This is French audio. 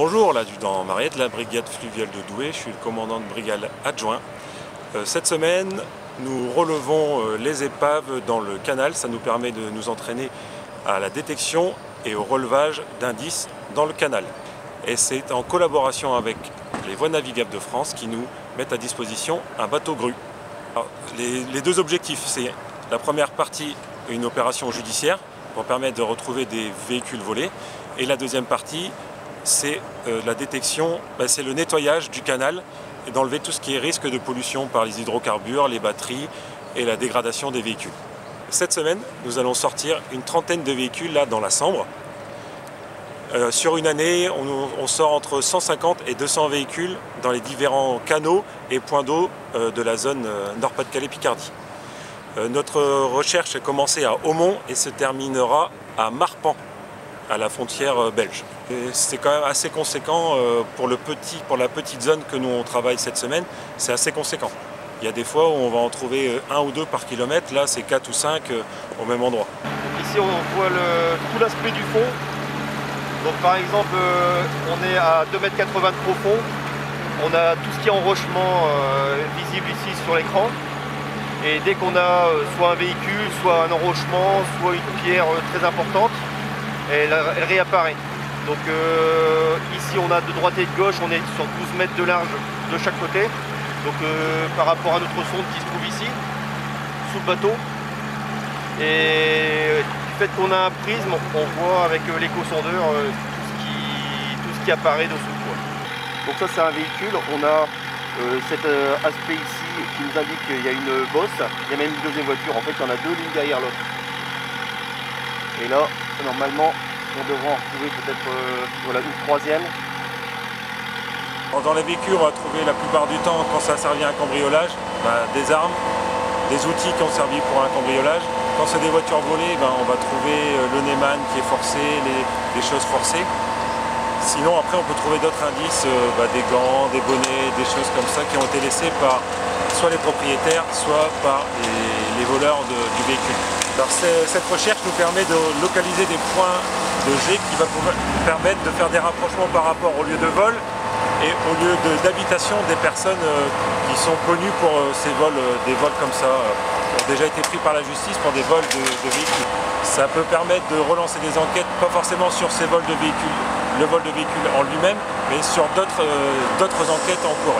Bonjour, l'adjudant Mariette, la brigade fluviale de Douai, je suis le commandant de brigade adjoint. Cette semaine, nous relevons les épaves dans le canal, ça nous permet de nous entraîner à la détection et au relevage d'indices dans le canal. Et c'est en collaboration avec les voies navigables de France qui nous mettent à disposition un bateau grue. Alors, les deux objectifs, c'est la première partie, une opération judiciaire pour permettre de retrouver des véhicules volés, et la deuxième partie, c'est la détection, c'est le nettoyage du canal et d'enlever tout ce qui est risque de pollution par les hydrocarbures, les batteries et la dégradation des véhicules. Cette semaine, nous allons sortir une trentaine de véhicules là dans la Sambre. Sur une année, on sort entre 150 et 200 véhicules dans les différents canaux et points d'eau de la zone Nord-Pas-de-Calais-Picardie. Notre recherche a commencé à Aumont et se terminera à Marpan, à la frontière belge. C'est quand même assez conséquent pour la petite zone que nous on travaille cette semaine, c'est assez conséquent. Il y a des fois où on va en trouver un ou deux par kilomètre, là c'est 4 ou 5 au même endroit. Ici on voit tout l'aspect du fond. Donc par exemple on est à 2,80 m de profond, on a tout ce qui est enrochement visible ici sur l'écran. Et dès qu'on a soit un véhicule, soit un enrochement, soit une pierre très importante, elle réapparaît. Donc ici on a de droite et de gauche, on est sur 12 mètres de large de chaque côté. Donc par rapport à notre sonde qui se trouve ici, sous le bateau. Et du fait qu'on a un prisme, on voit avec l'écho-sondeur tout ce qui apparaît dessous. Donc ça c'est un véhicule, on a cet aspect ici qui nous indique qu'il y a une bosse, il y a même une deuxième voiture, en fait il y en a deux l'une derrière l'autre. Et là, normalement, on devrait en retrouver peut-être une troisième. Dans les véhicules, on va trouver la plupart du temps, quand ça servi à un cambriolage, des armes, des outils qui ont servi pour un cambriolage. Quand c'est des voitures volées, on va trouver le Neyman qui est forcé, les choses forcées. Sinon, après, on peut trouver d'autres indices, des gants, des bonnets, des choses comme ça qui ont été laissés par soit les propriétaires, soit par les voleurs du véhicule. Alors, cette recherche nous permet de localiser des points de jet qui va nous permettre de faire des rapprochements par rapport au lieu de vol et au lieu d'habitation des personnes qui sont connues pour des vols comme ça, qui ont déjà été pris par la justice pour des vols de véhicules. Ça peut permettre de relancer des enquêtes, pas forcément sur ces vols de véhicules, le vol de véhicules en lui-même, mais sur d'autres enquêtes en cours.